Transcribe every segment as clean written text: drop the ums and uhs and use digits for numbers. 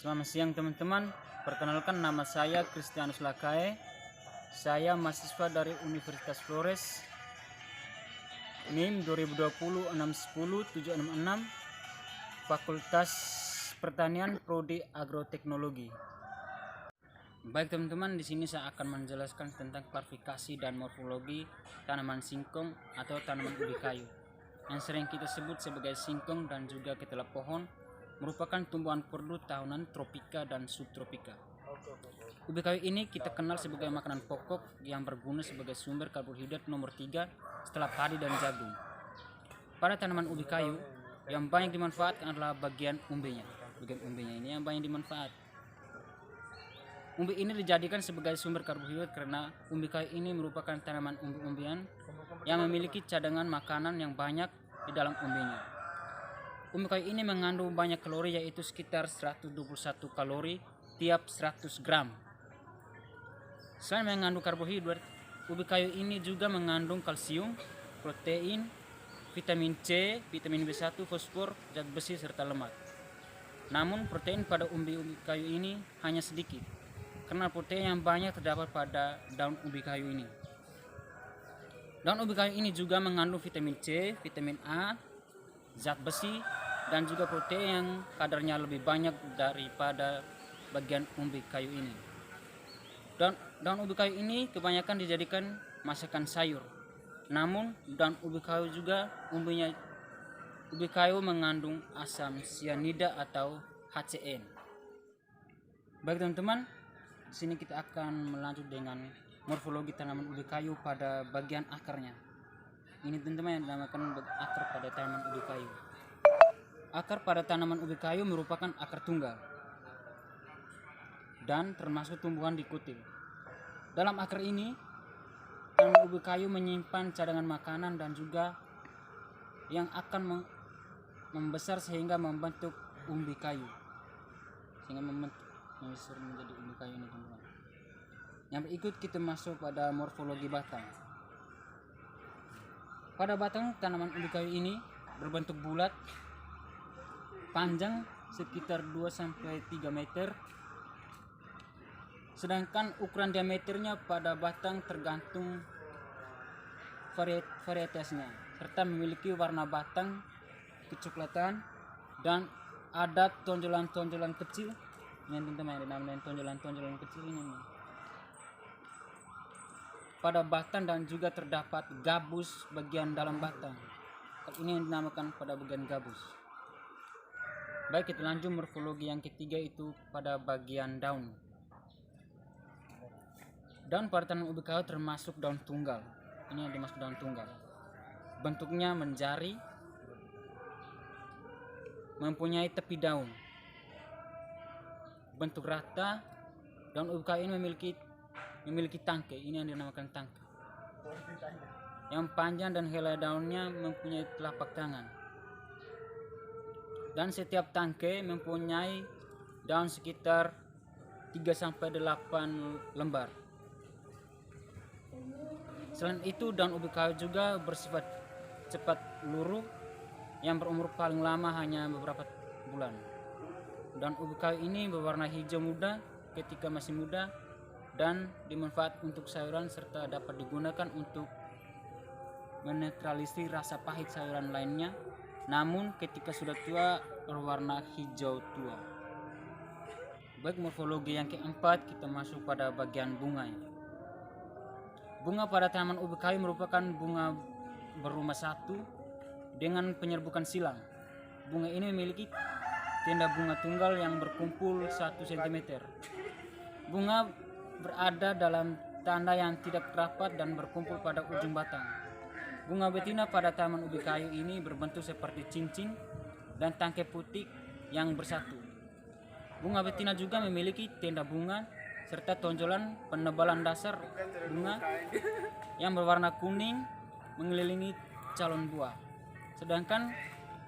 Selamat siang teman-teman, perkenalkan nama saya Kristianus Lakae. Saya mahasiswa dari Universitas Flores, NIM 2020-610-766, Fakultas Pertanian Prodi Agroteknologi. Baik teman-teman, di sini saya akan menjelaskan tentang klasifikasi dan morfologi tanaman singkong atau tanaman ubi kayu yang sering kita sebut sebagai singkong dan juga ketela pohon, merupakan tumbuhan perdu tahunan tropika dan subtropika. Ubi kayu ini kita kenal sebagai makanan pokok yang berguna sebagai sumber karbohidrat nomor 3 setelah padi dan jagung. Pada tanaman ubi kayu, yang banyak dimanfaatkan adalah bagian umbenya. Bagian umbenya ini yang banyak dimanfaat. Umbi ini dijadikan sebagai sumber karbohidrat karena umbi kayu ini merupakan tanaman umbi-umbian yang memiliki cadangan makanan yang banyak di dalam umbinya. Umbi kayu ini mengandung banyak kalori, yaitu sekitar 121 kalori tiap 100 gram. Selain mengandung karbohidrat, ubi kayu ini juga mengandung kalsium, protein, vitamin C, vitamin B1, fosfor, zat besi, serta lemak. Namun protein pada umbi kayu ini hanya sedikit, karena protein yang banyak terdapat pada daun ubi kayu ini. Daun ubi kayu ini juga mengandung vitamin C, vitamin A, zat besi, dan juga protein yang kadarnya lebih banyak daripada bagian umbi kayu ini. Daun ubi kayu ini kebanyakan dijadikan masakan sayur. Namun daun ubi kayu juga ubi kayu mengandung asam sianida atau HCN. Baik teman-teman, di sini kita akan melanjut dengan morfologi tanaman ubi kayu pada bagian akarnya. Ini teman-teman yang dinamakan akar pada tanaman ubi kayu. Akar pada tanaman ubi kayu merupakan akar tunggal dan termasuk tumbuhan dikutil. Dalam akar ini, tanaman ubi kayu menyimpan cadangan makanan dan juga yang akan membesar sehingga membentuk umbi kayu. Sehingga membesar menjadi umbi kayu ini teman-teman. Yang berikut kita masuk pada morfologi batang. Pada batang tanaman ubi kayu ini berbentuk bulat, panjang sekitar 2-3 meter, sedangkan ukuran diameternya pada batang tergantung varietasnya, serta memiliki warna batang kecoklatan dan ada tonjolan-tonjolan kecil. Ini teman-teman yang dinamakan tonjolan-tonjolan kecil ini pada batang, dan juga terdapat gabus bagian dalam batang. Ini yang dinamakan pada bagian gabus. Baik, kita lanjut morfologi yang ketiga, itu pada bagian daun. Daun pada tanaman ubi kayu termasuk daun tunggal. Ini yang dimaksud daun tunggal. Bentuknya menjari, mempunyai tepi daun, bentuk rata. Daun ubi kayu ini memiliki tangkai. Ini yang dinamakan tangkai, yang panjang, dan helai daunnya mempunyai telapak tangan. Dan setiap tangkai mempunyai daun sekitar 3-8 lembar. Selain itu, daun ubi kayu juga bersifat cepat luruh, yang berumur paling lama hanya beberapa bulan. Daun ubi kayu ini berwarna hijau muda ketika masih muda dan dimanfaatkan untuk sayuran, serta dapat digunakan untuk menetralisir rasa pahit sayuran lainnya. Namun ketika sudah tua berwarna hijau tua. Baik, morfologi yang keempat, kita masuk pada bagian bunga. Bunga pada tanaman ubi kayu merupakan bunga berumah satu dengan penyerbukan silang. Bunga ini memiliki tenda bunga tunggal yang berkumpul 1 cm. Bunga berada dalam tanda yang tidak rapat dan berkumpul pada ujung batang. Bunga betina pada tanaman ubi kayu ini berbentuk seperti cincin dan tangkai putih yang bersatu. Bunga betina juga memiliki tenda bunga serta tonjolan penebalan dasar bunga yang berwarna kuning mengelilingi calon buah. Sedangkan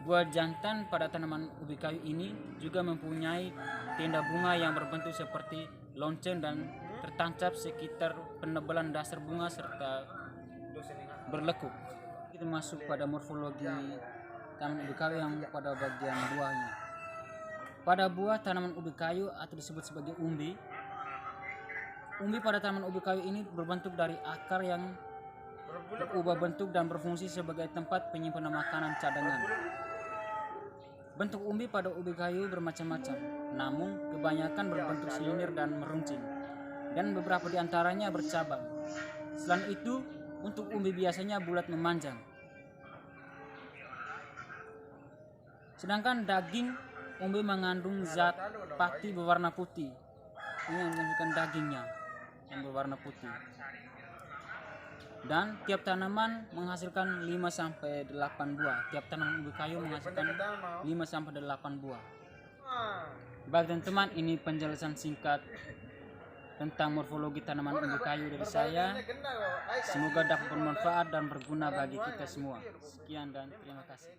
buah jantan pada tanaman ubi kayu ini juga mempunyai tenda bunga yang berbentuk seperti lonceng dan tertancap sekitar penebalan dasar bunga serta berlekuk. Kita masuk pada morfologi tanaman ubi kayu yang pada bagian buahnya. Pada buah tanaman ubi kayu atau disebut sebagai umbi pada tanaman ubi kayu ini berbentuk dari akar yang berubah bentuk dan berfungsi sebagai tempat penyimpanan makanan cadangan. Bentuk umbi pada ubi kayu bermacam-macam, namun kebanyakan berbentuk silinder dan meruncing, dan beberapa di antaranya bercabang. Selain itu, untuk umbi biasanya bulat memanjang. Sedangkan daging umbi mengandung zat pati berwarna putih. Ini yang menunjukkan dagingnya yang berwarna putih. Dan tiap tanaman menghasilkan 5-8 buah. Tiap tanaman ubi kayu menghasilkan 5-8 buah. Baik teman-teman, ini penjelasan singkat tentang morfologi tanaman ubi kayu dari saya. Semoga dapat bermanfaat dan berguna bagi kita semua. Sekian dan terima kasih.